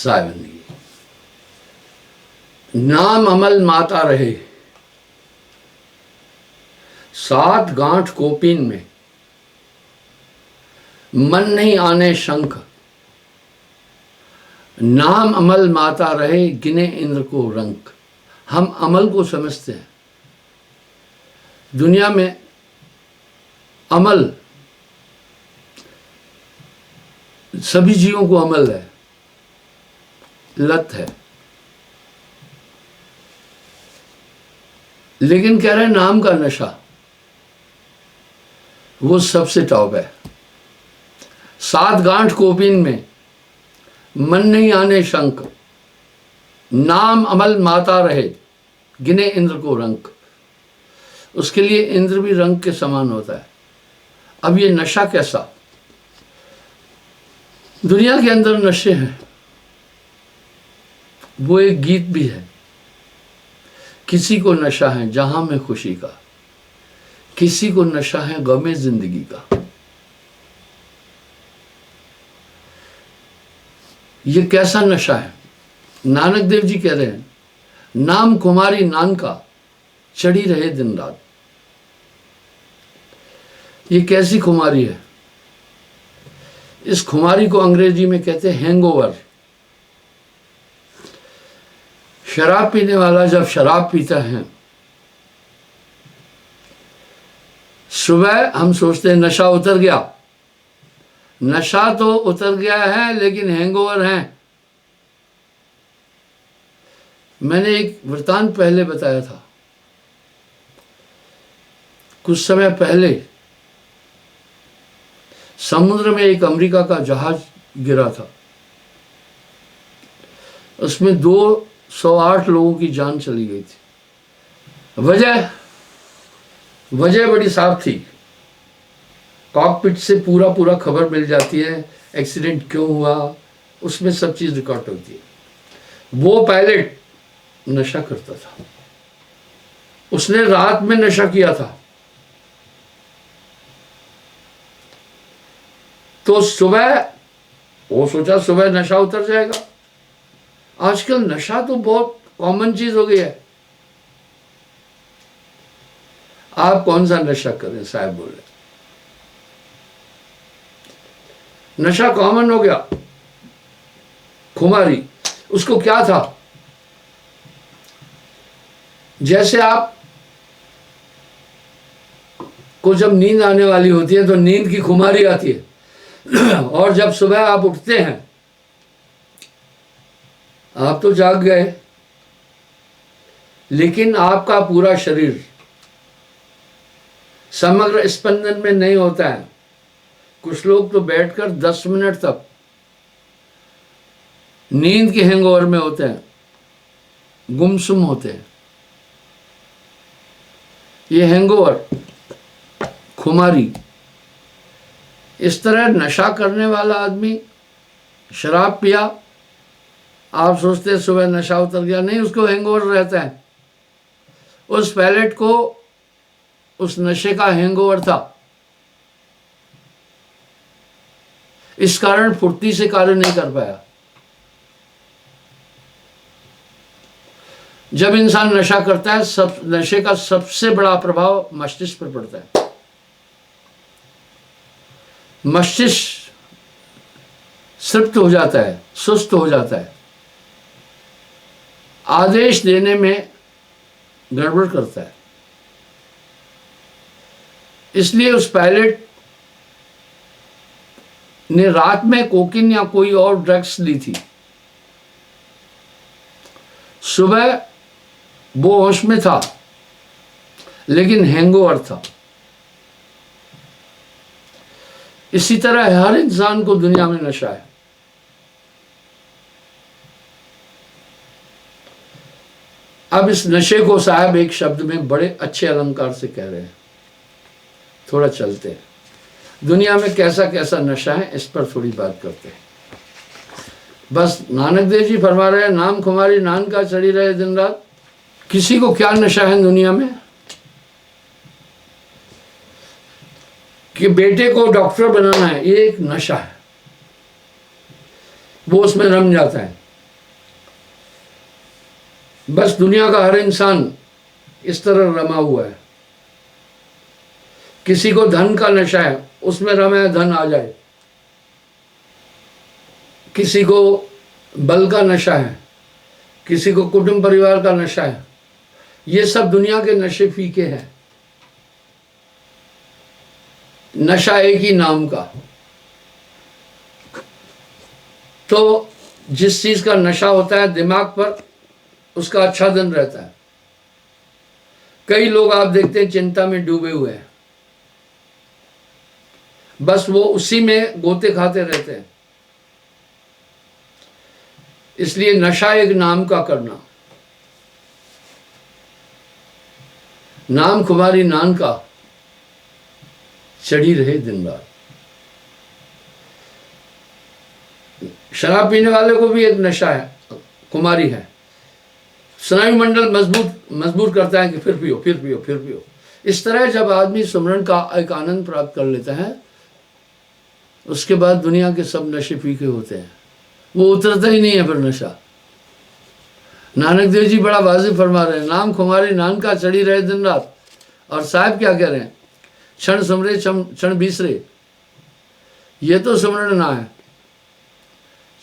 साहिबंदी। नाम अमल माता रहे, सात गांठ कोपीन में, मन नहीं आने शंख। नाम अमल माता रहे, गिने इंद्र को रंक। हम अमल को समझते हैं। दुनिया में अमल, सभी जीवों को अमल है, लत है, लेकिन कह रहे हैं नाम का नशा वो सबसे टॉप है। सात गांठ कोपीन में, मन नहीं आने शंक। नाम अमल माता रहे, गिने इंद्र को रंक। उसके लिए इंद्र भी रंग के समान होता है। अब ये नशा कैसा? दुनिया के अंदर नशे हैं, वो एक गीत भी है। किसी को नशा है जहां में खुशी का, किसी को नशा है गमे जिंदगी का। ये कैसा नशा है? नानक देव जी कह रहे हैं, नाम कुमारी नान का, चढ़ी रहे दिन रात। ये कैसी खुमारी है? इस खुमारी को अंग्रेजी में कहते हैं हैंगओवर। शराब पीने वाला जब शराब पीता है, सुबह हम सोचते हैं नशा उतर गया। नशा तो उतर गया है, लेकिन हैंगओवर है। मैंने एक वृतांत पहले बताया था। कुछ समय पहले समुद्र में एक अमेरिका का जहाज गिरा था। उसमें 208 लोगों की जान चली गई थी। वजह बड़ी साफ थी। कॉकपिट से पूरा खबर मिल जाती है, एक्सीडेंट क्यों हुआ, उसमें सब चीज रिकॉर्ड होती है। वो पायलट नशा करता था, उसने रात में नशा किया था। तो सुबह वो सोचा सुबह नशा उतर जाएगा। आजकल नशा तो बहुत कॉमन चीज हो गई है। आप कौन सा नशा करें? साहब बोले नशा कॉमन हो गया। खुमारी, उसको क्या था? जैसे आप को जब नींद आने वाली होती है तो नींद की खुमारी आती है, और जब सुबह आप उठते हैं, आप तो जाग गए, लेकिन आपका पूरा शरीर समग्र स्पंदन में नहीं होता है। कुछ लोग तो बैठकर 10 मिनट तक नींद के हैंगओवर में होते हैं, गुमसुम होते हैं। ये हैंगओवर, खुमारी, इस तरह नशा करने वाला आदमी शराब पिया, आप सोचते हैं सुबह नशा उतर गया, नहीं, उसको हैंगओवर रहता है। उस पायलट को उस नशे का हैंगओवर था। इस कारण फुर्ती से कार्य नहीं कर पाया। जब इंसान नशा करता है, सब नशे का सबसे बड़ा प्रभाव मस्तिष्क पर पड़ता है। मस्तिष्क तृप्त हो जाता है, सुस्त हो जाता है, आदेश देने में गड़बड़ करता है। इसलिए उस पायलट ने रात में कोकीन या कोई और ड्रग्स ली थी। सुबह वो होश में था, लेकिन हैंगओवर था। इसी तरह हर इंसान को दुनिया में नशा है। अब इस नशे को साहब एक शब्द में बड़े अच्छे अलंकार से कह रहे हैं। थोड़ा चलते हैं, दुनिया में कैसा कैसा नशा है इस पर थोड़ी बात करते हैं। बस नानक देव जी फरमा रहे हैं, नाम खुमारी नान का, चढ़ी रहे दिन रात। किसी को क्या नशा है दुनिया में कि बेटे को डॉक्टर बनाना है, ये एक नशा है। वो उसमें रम जाता है। बस दुनिया का हर इंसान इस तरह रमा हुआ है। किसी को धन का नशा है, उसमें रमा है धन आ जाए। किसी को बल का नशा है, किसी को कुटुंब परिवार का नशा है। ये सब दुनिया के नशे फीके हैं। नशा एक ही नाम का। तो जिस चीज का नशा होता है दिमाग पर, उसका अच्छा दिन रहता है। कई लोग आप देखते हैं चिंता में डूबे हुए हैं, बस वो उसी में गोते खाते रहते हैं। इसलिए नशा एक नाम का करना। नाम खुमारी नान का चढ़ी रहे दिन रात। शराब पीने वाले को भी एक नशा है, खुमारी है। स्नायु मंडल मजबूर करता है कि फिर पियो फिर पियो फिर पियो। इस तरह जब आदमी सुमरन का एक आनंद प्राप्त कर लेता है, उसके बाद दुनिया के सब नशे फीके होते हैं, वो उतरता ही नहीं है फिर नशा। नानक देव जी बड़ा वाजिब फरमा रहे हैं, नाम खुमारी नान का चढ़ी रहे दिन रात। और साहब क्या कह रहे हैं, क्षण सुमरे क्षण बिसरे, ये तो सुमरण ना है।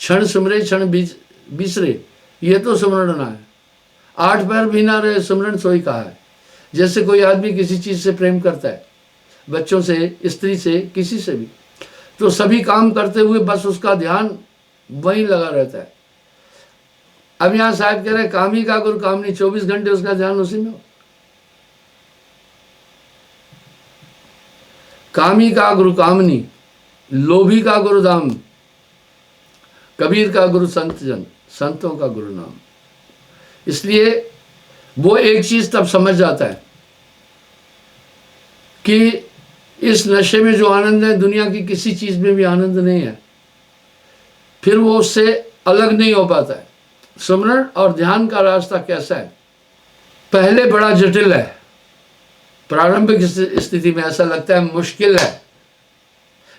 क्षण सुमरे क्षण बिसरे, ये तो सुमरण ना है। 8 पैर भी ना रहे सुमरण सोई कहा है। जैसे कोई आदमी किसी चीज से प्रेम करता है, बच्चों से, स्त्री से, किसी से भी, तो सभी काम करते हुए बस उसका ध्यान वहीं लगा रहता है। अब यहां साहब कह रहे हैं, कामी का गुरु कामनी, 24 घंटे उसका ध्यान उसी में हो। कामी का गुरु कामनी, लोभी का गुरु दाम, कबीर का गुरु संत जन, संतों का गुरु नाम। इसलिए वो एक चीज तब समझ जाता है कि इस नशे में जो आनंद है दुनिया की किसी चीज में भी आनंद नहीं है। फिर वो उससे अलग नहीं हो पाता है। सुमरण और ध्यान का रास्ता कैसा है, पहले बड़ा जटिल है। प्रारंभिक स्थिति में ऐसा लगता है मुश्किल है।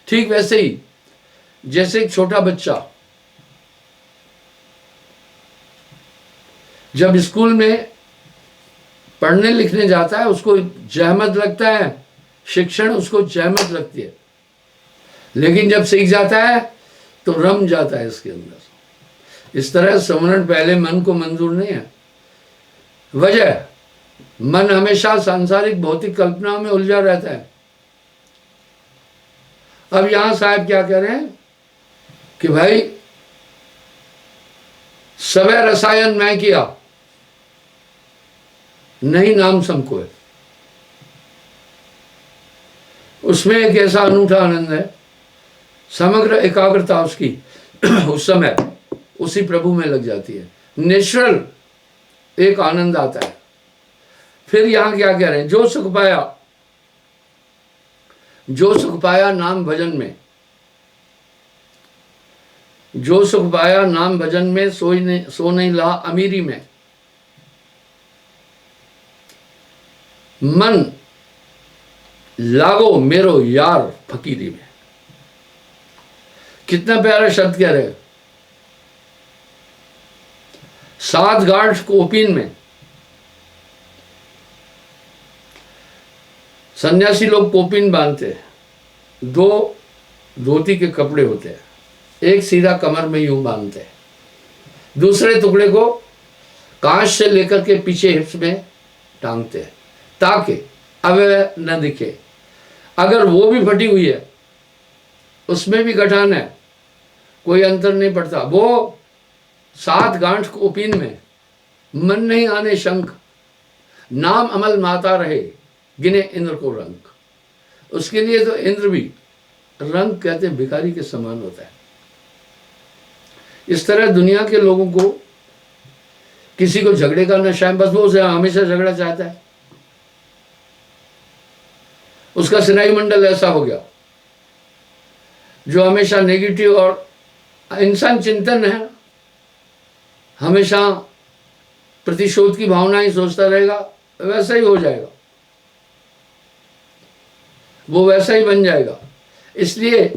ठीक वैसे ही जैसे एक छोटा बच्चा जब स्कूल में पढ़ने लिखने जाता है, उसको जहमत लगता है, शिक्षण उसको जहमत लगती है, लेकिन जब सीख जाता है तो रम जाता है इसके अंदर। इस तरह सुमरण पहले मन को मंजूर नहीं है। वजह, मन हमेशा सांसारिक भौतिक कल्पनाओं में उलझा रहता है। अब यहां साहब क्या कह रहे हैं कि भाई सबे रसायन मैं किया, नहीं नाम समको है। उसमें एक ऐसा अनूठा आनंद है, समग्र एकाग्रता उसकी उस समय उसी प्रभु में लग जाती है। नेचुरल एक आनंद आता है। फिर यहां क्या कह रहे हैं, जो सुख पाया नाम भजन में, जो सुख पाया नाम भजन में, सो नहीं ला अमीरी में। मन लागो मेरो यार फकीरी में। कितना प्यारा शब्द कह रहे हैं। 7 गांठ कोपीन में सन्यासी लोग कोपीन बांधते हैं। 2 धोती के कपड़े होते हैं, एक सीधा कमर में यूं बांधते हैं, दूसरे टुकड़े को कांच से लेकर के पीछे हिप्स में टांगते हैं ताकि अवयव न दिखे। अगर वो भी फटी हुई है, उसमें भी गठान है, कोई अंतर नहीं पड़ता। वो 7 गांठ कोपीन में मन नहीं आने शंख, नाम अमल माता रहे गिने इंद्र को रंग। उसके लिए तो इंद्र भी रंग कहते हैं भिखारी के समान होता है। इस तरह दुनिया के लोगों को, किसी को झगड़े का नशा है, बस वो हमेशा झगड़ा चाहता है। उसका स्नायु मंडल ऐसा हो गया जो हमेशा नेगेटिव, और इंसान चिंतन है, हमेशा प्रतिशोध की भावना ही सोचता रहेगा, वैसा ही हो जाएगा, वो वैसा ही बन जाएगा। इसलिए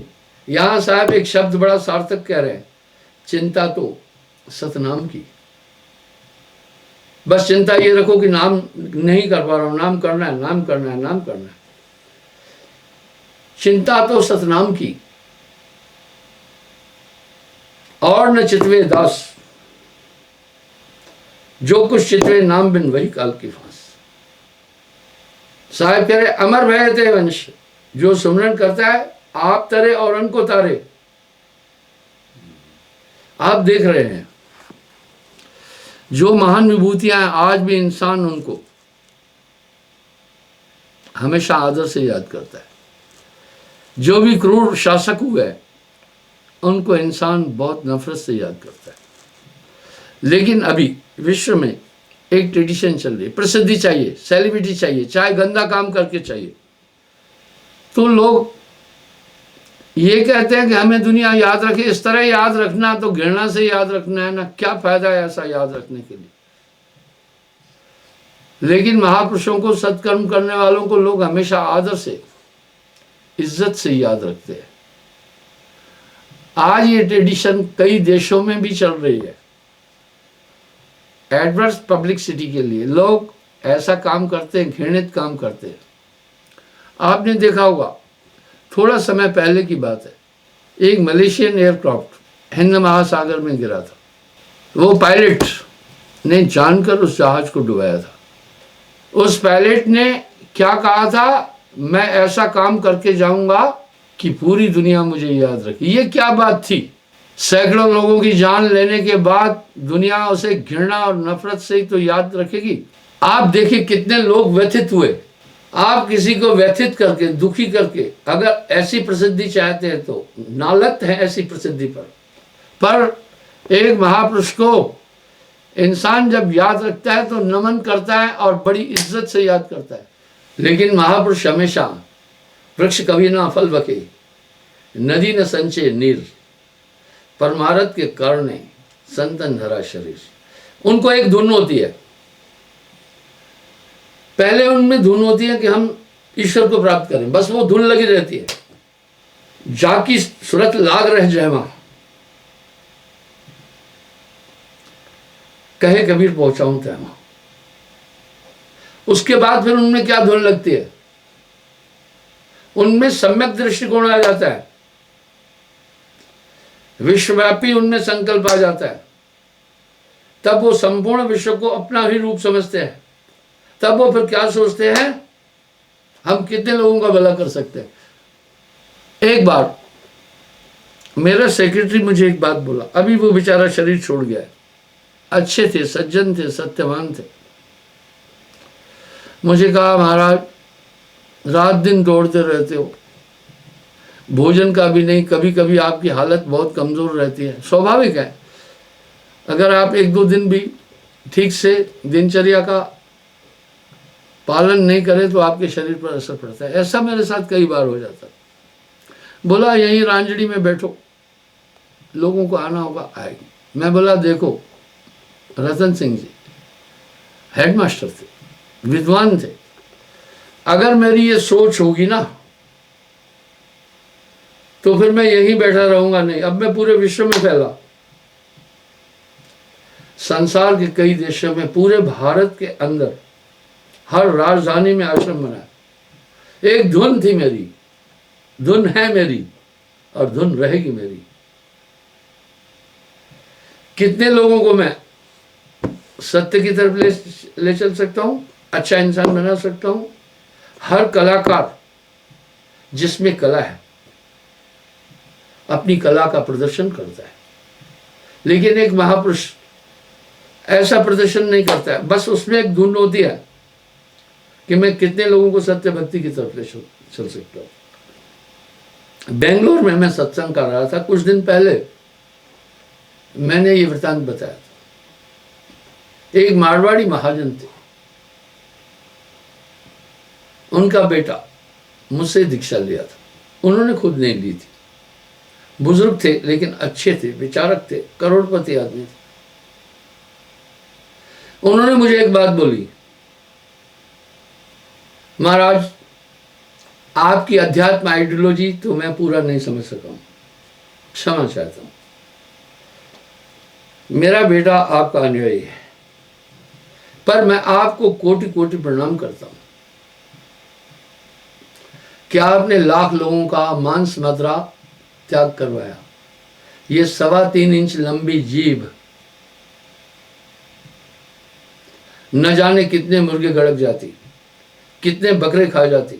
यहां साहब एक शब्द बड़ा सार्थक कह रहे हैं, चिंता तो सतनाम की। बस चिंता ये रखो कि नाम नहीं कर पा रहा हूं, नाम करना है, नाम करना है, नाम करना है। चिंता तो सतनाम की, और न चितवे दास, जो कुछ चितवे नाम बिन वही काल की फांस। साहब कह रहे अमर भय ते वंश, जो सुमरन करता है आप तरे और उनको तारे। आप देख रहे हैं जो महान विभूतियां हैं, आज भी इंसान उनको हमेशा आदर से याद करता है। जो भी क्रूर शासक हुए उनको इंसान बहुत नफरत से याद करता है। लेकिन अभी विश्व में एक ट्रेडिशन चल रही है, प्रसिद्धि चाहिए, सेलिब्रिटी चाहिए, चाहे गंदा काम करके चाहिए। तो लोग ये कहते हैं कि हमें दुनिया याद रखे, इस तरह याद रखना तो घृणा से याद रखना है ना, क्या फायदा है ऐसा याद रखने के लिए। लेकिन महापुरुषों को, सत्कर्म करने वालों को लोग हमेशा आदर से, इज्जत से याद रखते हैं। आज ये ट्रेडिशन कई देशों में भी चल रही है। एडवर्स पब्लिसिटी के लिए लोग ऐसा काम करते हैं, घृणित काम करते हैं। आपने देखा होगा, थोड़ा समय पहले की बात है, एक मलेशियन एयरक्राफ्ट हिंद महासागर में गिरा था। वो पायलट ने जानकर उस जहाज को डुबाया था। उस पायलट ने क्या कहा था, मैं ऐसा काम करके जाऊंगा कि पूरी दुनिया मुझे याद रखे। ये क्या बात थी? सैकड़ों लोगों की जान लेने के बाद दुनिया उसे घृणा और नफरत से ही तो याद रखेगी। आप देखिए कितने लोग व्यथित हुए। आप किसी को व्यथित करके, दुखी करके अगर ऐसी प्रसिद्धि चाहते हैं तो नालत है ऐसी प्रसिद्धि पर एक महापुरुष को इंसान जब याद रखता है तो नमन करता है और बड़ी इज्जत से याद करता है। लेकिन महापुरुष हमेशा, वृक्ष कभी ना फल बके, नदी न संचे नीर, परमारथ के करणे संतन धरा शरीर। उनको एक धुन होती है, पहले उनमें धुन होती है कि हम ईश्वर को प्राप्त करें, बस वो धुन लगी रहती है। जाकी सुरत लाग रह जयमा, कहे कबीर पहुंचाऊं तैमा। उसके बाद फिर उनमें क्या धुन लगती है? उनमें सम्यक दृष्टिकोण आ जाता है, विश्वव्यापी उनमें संकल्प आ जाता है। तब वो संपूर्ण विश्व को अपना ही रूप समझते हैं। तब वो फिर क्या सोचते हैं, हम कितने लोगों का भला कर सकते हैं। एक बार मेरा सेक्रेटरी मुझे एक बात बोला, अभी वो बेचारा शरीर छोड़ गया है, अच्छे थे, सज्जन थे, सत्यवान थे। मुझे कहा महाराज रात दिन दौड़ते रहते हो, भोजन का भी नहीं, कभी कभी आपकी हालत बहुत कमजोर रहती है। स्वाभाविक है, अगर आप एक दो दिन भी ठीक से दिनचर्या का पालन नहीं करें तो आपके शरीर पर असर पड़ता है। ऐसा मेरे साथ कई बार हो जाता। बोला यहीं रांजड़ी में बैठो, लोगों को आना होगा आएगी। मैं बोला देखो, रतन सिंह जी हेडमास्टर थे, विद्वान थे, अगर मेरी ये सोच होगी ना तो फिर मैं यहीं बैठा रहूंगा नहीं। अब मैं पूरे विश्व में फैला, संसार के कई देशों में, पूरे भारत के अंदर हर राजधानी में आश्रम बनाया। एक धुन थी मेरी, धुन है मेरी और धुन रहेगी मेरी। कितने लोगों को मैं सत्य की तरफ ले चल सकता हूं, अच्छा इंसान बना सकता हूं। हर कलाकार जिसमें कला है अपनी कला का प्रदर्शन करता है, लेकिन एक महापुरुष ऐसा प्रदर्शन नहीं करता है। बस उसमें एक धुन होती है कि मैं कितने लोगों को सत्य भक्ति की तरफ ले चल सकता हूं। बेंगलोर में मैं सत्संग कर रहा था, कुछ दिन पहले मैंने ये वृतांत बताया था। एक मारवाड़ी महाजन थे, उनका बेटा मुझसे दीक्षा लिया था, उन्होंने खुद नहीं ली थी। बुजुर्ग थे लेकिन अच्छे थे, विचारक थे, करोड़पति आदमी थे। उन्होंने मुझे एक बात बोली, महाराज आपकी अध्यात्म आइडियोलॉजी तो मैं पूरा नहीं समझ सका हूं, क्षमा चाहता हूं। मेरा बेटा आपका अनुयायी है, पर मैं आपको कोटि कोटि प्रणाम करता हूं कि आपने लाख लोगों का मांस मदिरा त्याग करवाया। ये 3.25 इंच लंबी जीभ न जाने कितने मुर्गे गड़क जाती, कितने बकरे खा जाती,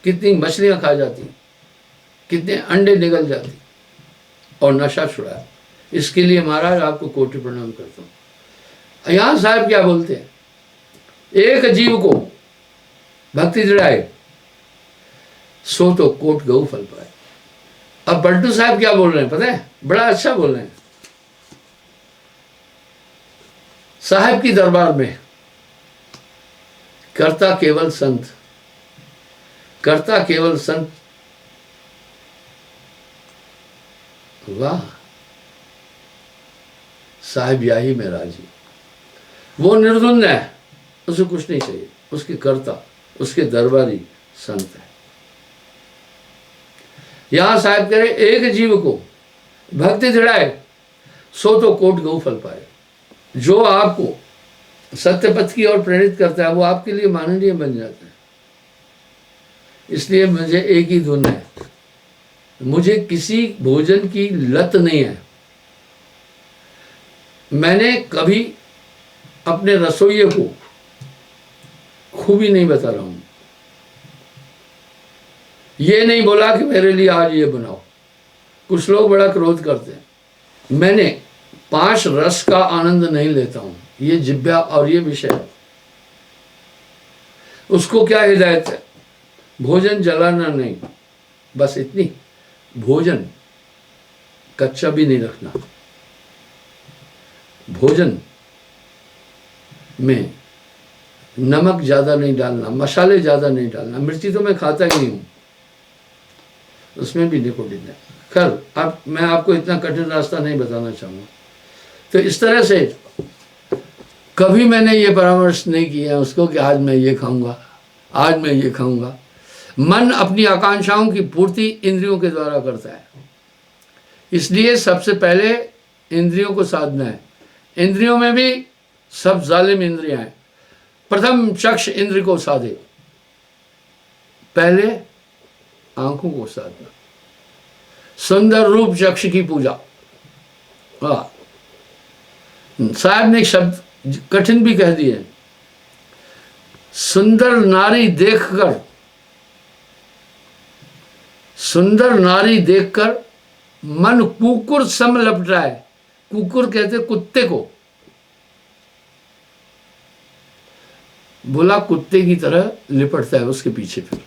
कितनी मछलियां खा जाती, कितने अंडे निगल जाती, और नशा छुड़ाया। इसके लिए महाराज आपको कोटि प्रणाम करता हूं। यहां साहब क्या बोलते हैं, एक जीव को भक्ति जड़ाए सो तो कोट गऊ फल पाए। अब बंटू साहब क्या बोल रहे हैं पता है, बड़ा अच्छा बोल रहे हैं। साहब की दरबार में करता केवल संत, करता केवल संत। वाह साहिब याही में राजी। वो निर्धुंद है, उसे कुछ नहीं चाहिए, उसके कर्ता उसके दरबारी संत है। यहां साहिब कह रहे एक जीव को भक्ति दृढ़ाए सो तो कोट गौ फल पाए। जो आपको सत्य पथ की ओर प्रेरित करता है वो आपके लिए माननीय बन जाता है। इसलिए मुझे एक ही धुन है, मुझे किसी भोजन की लत नहीं है। मैंने कभी अपने रसोइये को खूबी नहीं बता रहा हूं, ये नहीं बोला कि मेरे लिए आज ये बनाओ। कुछ लोग बड़ा क्रोध करते हैं। मैंने 5 रस का आनंद नहीं लेता हूं, ये जिब्या और ये विषय। उसको क्या हिदायत है, भोजन जलाना नहीं, बस इतनी, भोजन कच्चा भी नहीं रखना, भोजन में नमक ज्यादा नहीं डालना, मसाले ज्यादा नहीं डालना। मिर्ची तो मैं खाता ही नहीं हूं, उसमें भी निकोटीन है। खैर अब मैं आपको इतना कठिन रास्ता नहीं बताना चाहूंगा। तो इस तरह से कभी मैंने ये परामर्श नहीं किया उसको कि आज मैं ये खाऊंगा, आज मैं ये खाऊंगा। मन अपनी आकांक्षाओं की पूर्ति इंद्रियों के द्वारा करता है, इसलिए सबसे पहले इंद्रियों को साधना है। इंद्रियों में भी सब जालिम इंद्रियां हैं। प्रथम चक्षु इंद्र को साधे, पहले आंखों को साधना, सुंदर रूप चक्षु की पूजा। साहब ने एक शब्द कठिन भी कह दिए, सुंदर नारी देखकर, सुंदर नारी देखकर मन कुकुर सम लपटाए। कुकुर कहते कुत्ते को, बोला कुत्ते की तरह लिपटता है उसके पीछे फिर।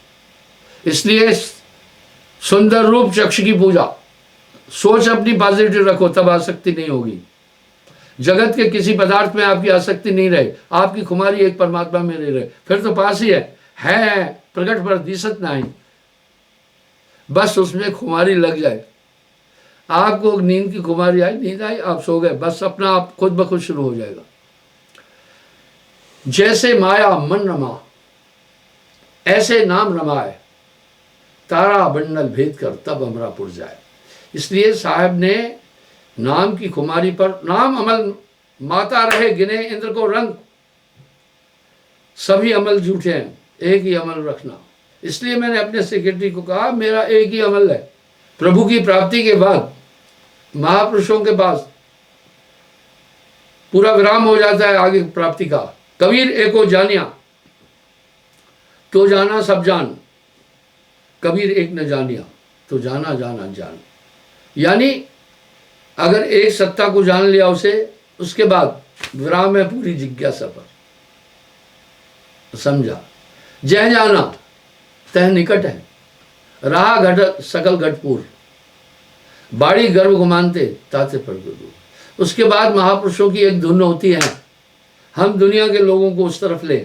इसलिए सुंदर रूप चक्षु की पूजा, सोच अपनी पॉजिटिव रखो, तब आसक्ति नहीं होगी। जगत के किसी पदार्थ में आपकी आसक्ति नहीं रहे, आपकी खुमारी एक परमात्मा में नहीं रहे, फिर तो पास ही है प्रकट पर दिसत नहीं, बस उसमें खुमारी लग जाए। आपको नींद की खुमारी आई, नींद आई, आप सो गए, बस अपना आप खुद ब खुद शुरू हो जाएगा। जैसे माया मन रमा, ऐसे नाम रमाए, तारा बंडल भेद कर तब अमरापुर जाए। इसलिए साहब ने नाम की खुमारी पर, नाम अमल माता रहे गिने इंद्र को रंग, सभी अमल झूठे हैं, एक ही अमल रखना। इसलिए मैंने अपने सेक्रेटरी को कहा मेरा एक ही अमल है, प्रभु की प्राप्ति के बाद महापुरुषों के पास पूरा विराम हो जाता है आगे प्राप्ति का। कबीर एको जानिया तो जाना सब जान, कबीर एक न जानिया तो जाना जाना जान। यानी अगर एक सत्ता को जान लिया उसे, उसके बाद विराम है पूरी जिज्ञासा पर। समझा, जय जाना तह निकट है, रहा घट सकल घटपूर, बाड़ी गर्भ गुमानते ताते पर गुरु। उसके बाद महापुरुषों की एक धुन होती है, हम दुनिया के लोगों को उस तरफ ले